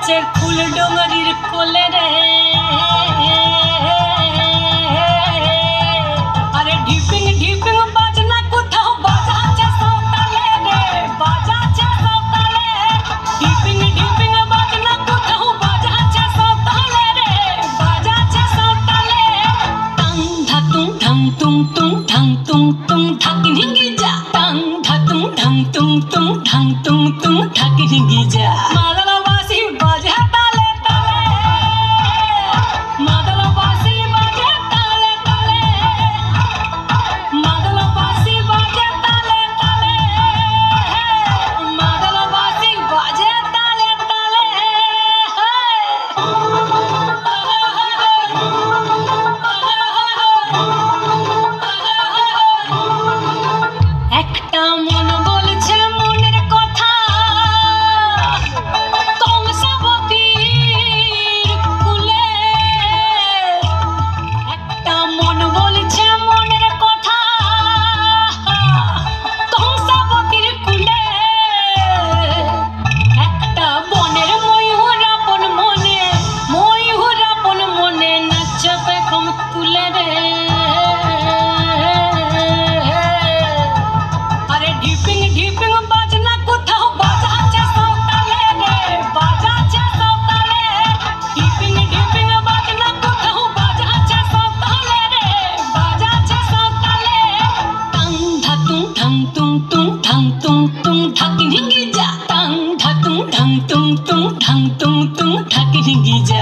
नाचे फूल डोंगरीर कोले रे अरे ढिपिंग ढिपिंग बाजना कोथाओ बाजाचे सौताले रे बाजाचे सौताले ढिपिंग ढिपिंग बाजना कोथाओ बाजाचे सौताले रे बाजाचे सौताले टंग धा तुंग ढंग तुंग ढाकिन हिंगी जा टंग धा तुंग ढंग ढाकिन हिंगी जा मादलवासी बाजे ताले ताले मादलवासी बाजे ताले ताले मादलवासी बाजे ताले ताले मादलवासी बाजे ताले ताले একটা মন বলছে মনের কথা কংসাবতীর কুলে একটা মন বলছে মনের কথা কংসাবতীর কুলে একটা বনের ময়ূর আপন মনে নাচবে কম তুলে রে अरे ढिपिंग ढिपिंग बाजना कोथाओ बाजाचे सौताले रे बाजाचे सौताले ढिपिंग ढिपिंग बाजना कोथाओ बाजाचे सौताले रे बाजाचे सौताले टंग धा तुंग ढाकिन हिंगी जा टंग धा तुंग ढंग तुंग ढाकिन हिंगी जा